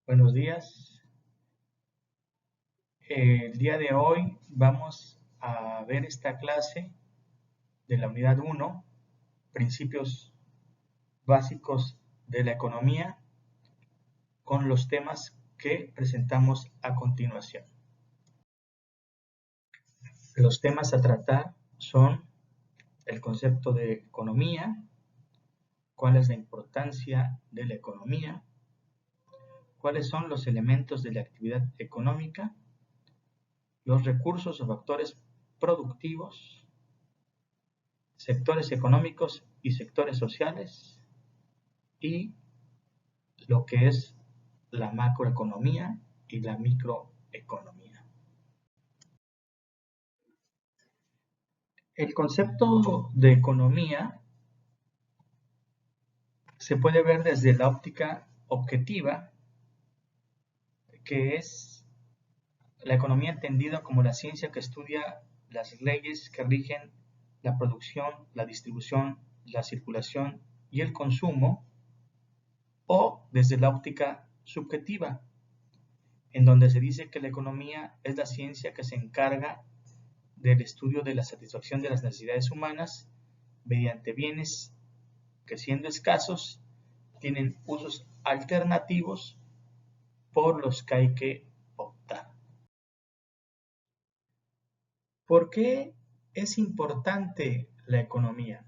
Buenos días. El día de hoy vamos a ver esta clase de la unidad 1, principios básicos de la economía, con los temas que presentamos a continuación. Los temas a tratar son el concepto de economía, cuál es la importancia de la economía, cuáles son los elementos de la actividad económica, los recursos o factores productivos, sectores económicos y sectores sociales, y lo que es la macroeconomía y la microeconomía. El concepto de economía se puede ver desde la óptica objetiva, que es la economía entendida como la ciencia que estudia las leyes que rigen la producción, la distribución, la circulación y el consumo, o desde la óptica subjetiva, en donde se dice que la economía es la ciencia que se encarga del estudio de la satisfacción de las necesidades humanas mediante bienes que, siendo escasos, tienen usos alternativos por los que hay que optar. ¿Por qué es importante la economía?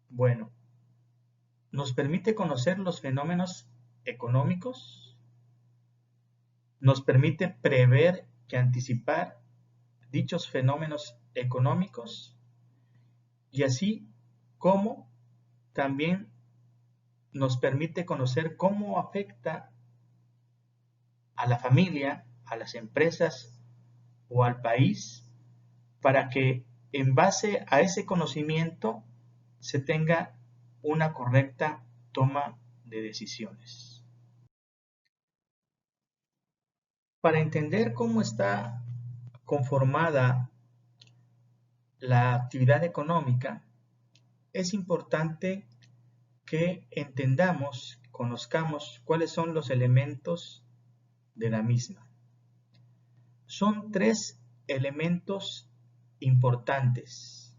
Bueno, nos permite conocer los fenómenos económicos, nos permite prever y anticipar dichos fenómenos económicos, y así como también nos permite conocer cómo afecta a la familia, a las empresas o al país, para que en base a ese conocimiento se tenga una correcta toma de decisiones. Para entender cómo está conformada la actividad económica, es importante que entendamos, conozcamos cuáles son los elementos de la misma. Son tres elementos importantes.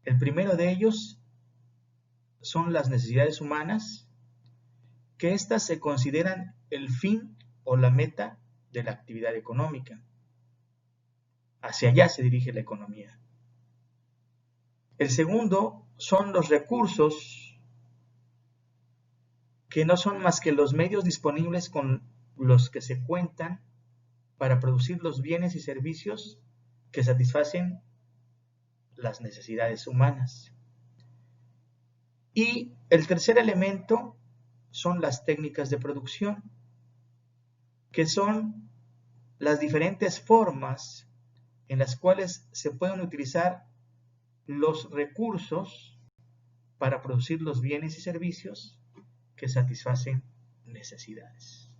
El primero de ellos son las necesidades humanas, que éstas se consideran el fin o la meta de la actividad económica. Hacia allá se dirige la economía. El segundo son los recursos, que no son más que los medios disponibles con los que se cuentan para producir los bienes y servicios que satisfacen las necesidades humanas. Y el tercer elemento son las técnicas de producción, que son las diferentes formas en las cuales se pueden utilizar los recursos para producir los bienes y servicios que satisfacen necesidades.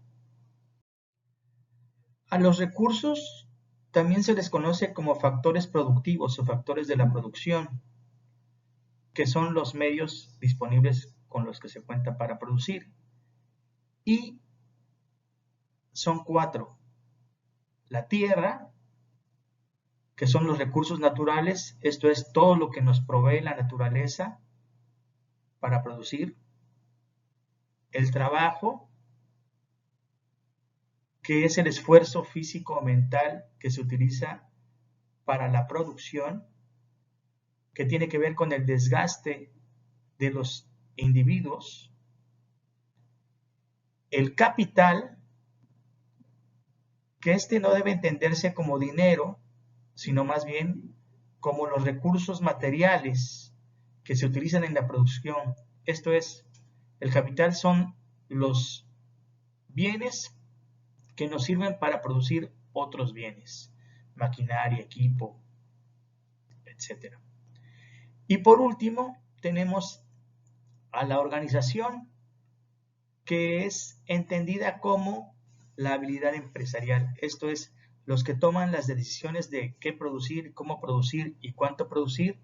A los recursos también se les conoce como factores productivos o factores de la producción, que son los medios disponibles con los que se cuenta para producir. Y son cuatro: la tierra, que son los recursos naturales, esto es todo lo que nos provee la naturaleza para producir; el trabajo, que es el esfuerzo físico o mental que se utiliza para la producción, que tiene que ver con el desgaste de los individuos; el capital, que este no debe entenderse como dinero, sino más bien como los recursos materiales que se utilizan en la producción. Esto es, el capital son los bienes que nos sirven para producir otros bienes, maquinaria, equipo, etc. Y por último, tenemos a la organización, que es entendida como la habilidad empresarial. Esto es, los que toman las decisiones de qué producir, cómo producir y cuánto producir,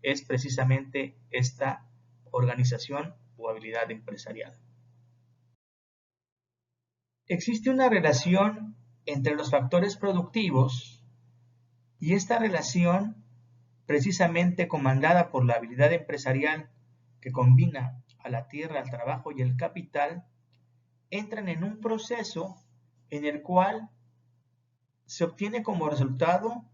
es precisamente esta organización o habilidad empresarial. Existe una relación entre los factores productivos y esta relación, precisamente comandada por la habilidad empresarial que combina a la tierra, al trabajo y el capital, entran en un proceso en el cual se obtiene como resultado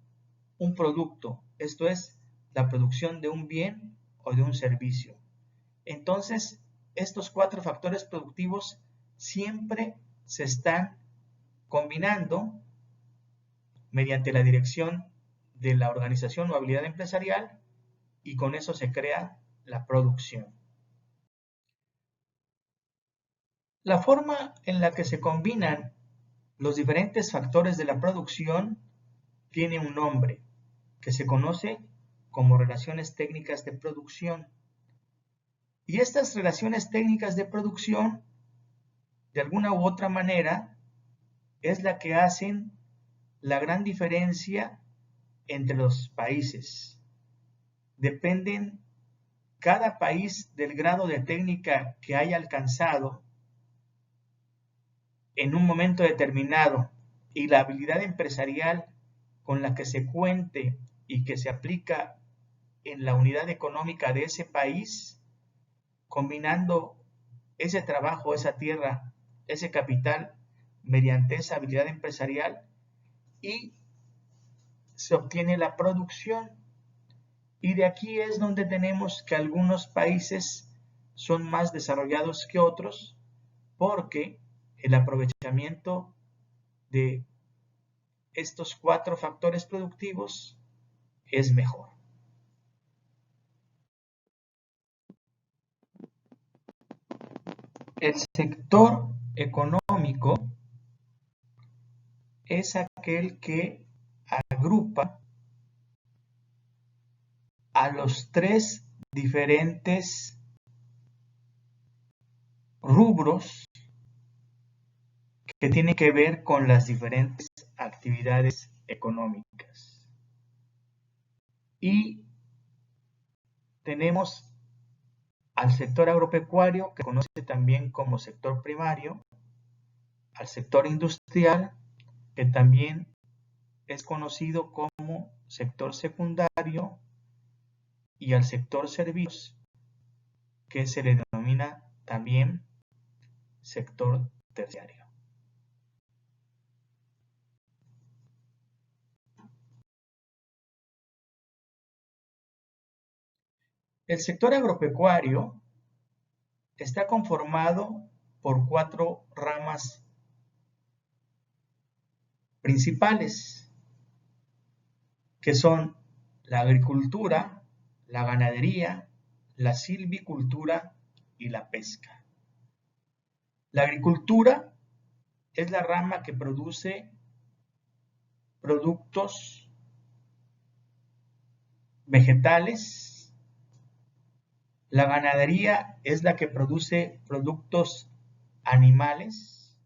un producto, esto es, la producción de un bien o de un servicio. Entonces, estos 4 factores productivos siempre se están combinando mediante la dirección de la organización o habilidad empresarial y con eso se crea la producción. La forma en la que se combinan los diferentes factores de la producción tiene un nombre que se conoce como relaciones técnicas de producción. Y estas relaciones técnicas de producción, de alguna u otra manera, es la que hacen la gran diferencia entre los países. Dependen cada país del grado de técnica que haya alcanzado en un momento determinado y la habilidad empresarial con la que se cuente y que se aplica en la unidad económica de ese país, combinando ese trabajo, esa tierra, ese capital mediante esa habilidad empresarial y se obtiene la producción. Y de aquí es donde tenemos que algunos países son más desarrollados que otros porque el aprovechamiento de estos 4 factores productivos es mejor. El sector económico es aquel que agrupa a los 3 diferentes rubros que tienen que ver con las diferentes actividades económicas. Y tenemos al sector agropecuario, que se conoce también como sector primario, al sector industrial, que también es conocido como sector secundario, y al sector servicios, que se le denomina también sector terciario. El sector agropecuario está conformado por 4 ramas principales, que son la agricultura, la ganadería, la silvicultura y la pesca. La agricultura es la rama que produce productos vegetales. La ganadería es la que produce productos animales.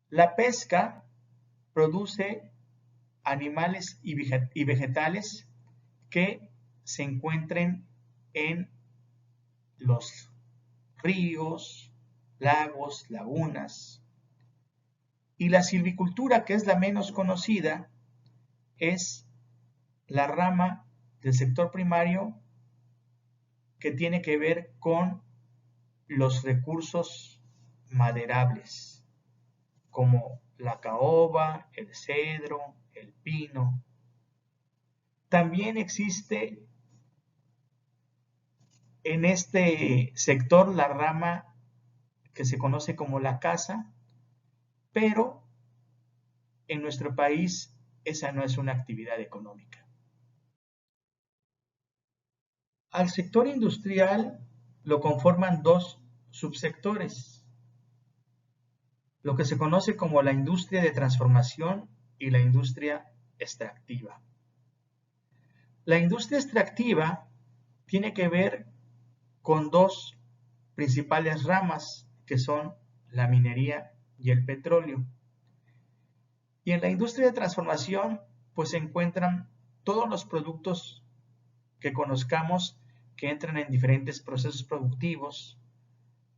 La pesca produce animales y vegetales que se encuentren en los ríos, lagos, lagunas. Y la silvicultura, que es la menos conocida, es la rama del sector primario que tiene que ver con los recursos maderables, como la caoba, el cedro, el pino. También existe en este sector la rama que se conoce como la caza, pero en nuestro país esa no es una actividad económica. Al sector industrial lo conforman 2 subsectores, lo que se conoce como la industria de transformación y la industria extractiva. La industria extractiva tiene que ver con 2 principales ramas, que son la minería y el petróleo. Y en la industria de transformación, pues se encuentran todos los productos que conozcamos que entran en diferentes procesos productivos,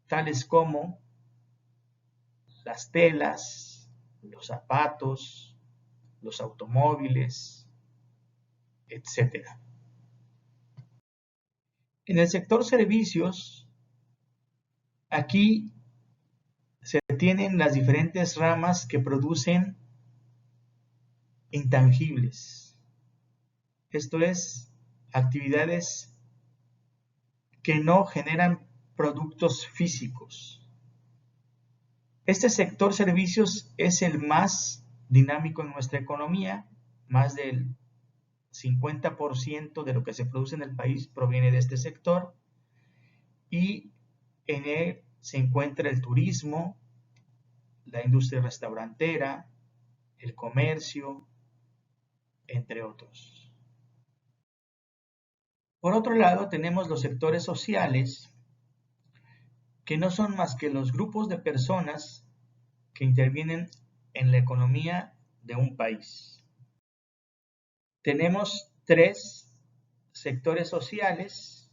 tales como las telas, los zapatos, los automóviles, etc. En el sector servicios, aquí se tienen las diferentes ramas que producen intangibles. Esto es, actividades que no generan productos físicos. Este sector servicios es el más dinámico en nuestra economía. Más del 50% de lo que se produce en el país proviene de este sector, y en él se encuentra el turismo, la industria restaurantera, el comercio, entre otros. Por otro lado, tenemos los sectores sociales, que no son más que los grupos de personas que intervienen en la economía de un país. Tenemos tres sectores sociales: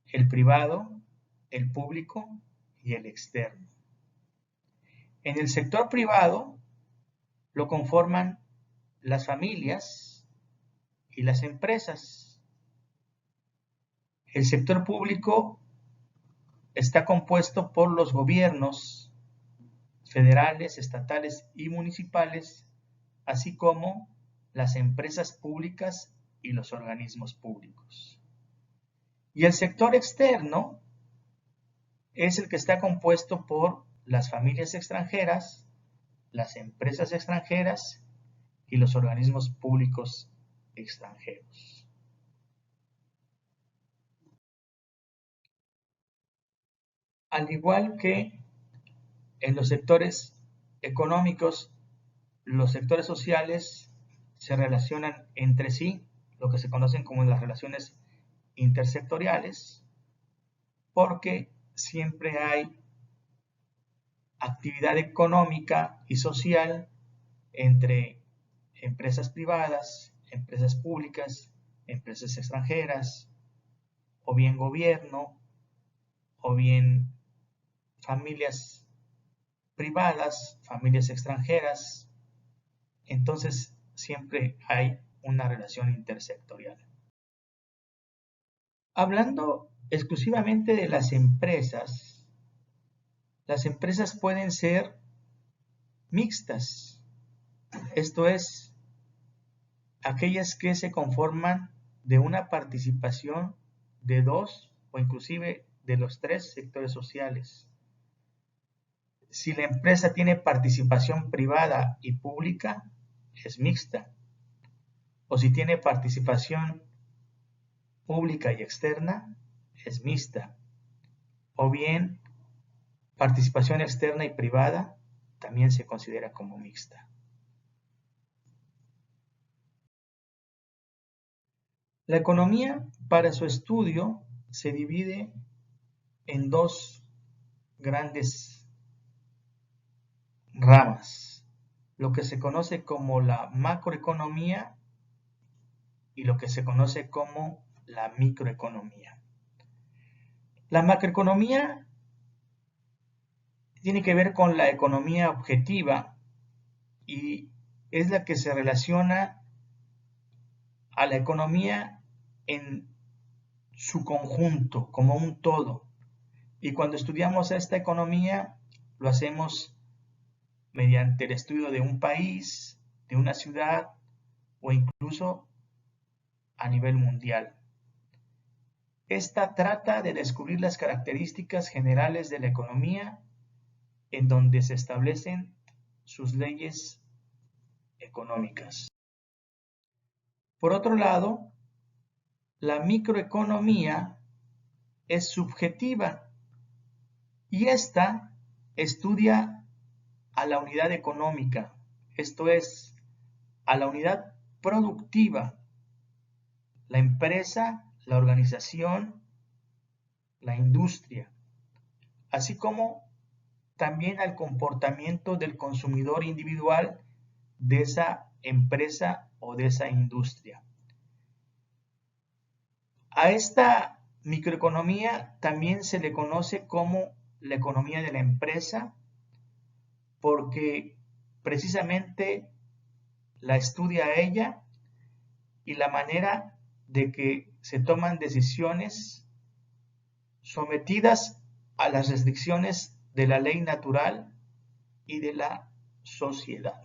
el privado, el público y el externo. En el sector privado lo conforman las familias y las empresas. El sector público está compuesto por los gobiernos federales, estatales y municipales, así como las empresas públicas y los organismos públicos. Y el sector externo es el que está compuesto por las familias extranjeras, las empresas extranjeras y los organismos públicos extranjeros. Al igual que en los sectores económicos, los sectores sociales se relacionan entre sí, lo que se conocen como las relaciones intersectoriales, porque siempre hay actividad económica y social entre empresas privadas, empresas públicas, empresas extranjeras, o bien gobierno, o bien familias privadas, familias extranjeras. Entonces siempre hay una relación intersectorial. Hablando exclusivamente de las empresas pueden ser mixtas, esto es, aquellas que se conforman de una participación de dos o inclusive de los tres sectores sociales. Si la empresa tiene participación privada y pública, es mixta. O si tiene participación pública y externa, es mixta. O bien, participación externa y privada también se considera como mixta. La economía, para su estudio, se divide en dos grandes ramas: lo que se conoce como la macroeconomía y lo que se conoce como la microeconomía. La macroeconomía tiene que ver con la economía objetiva y es la que se relaciona a la economía en su conjunto, como un todo. Y cuando estudiamos esta economía, lo hacemos mediante el estudio de un país, de una ciudad o incluso a nivel mundial. Esta trata de descubrir las características generales de la economía en donde se establecen sus leyes económicas. Por otro lado, la microeconomía es subjetiva y esta estudia a la unidad económica, esto es, a la unidad productiva, la empresa, la organización, la industria, así como también al comportamiento del consumidor individual de esa empresa o de esa industria. A esta microeconomía también se le conoce como la economía de la empresa porque precisamente la estudia a ella y la manera de que se toman decisiones sometidas a las restricciones de la ley natural y de la sociedad.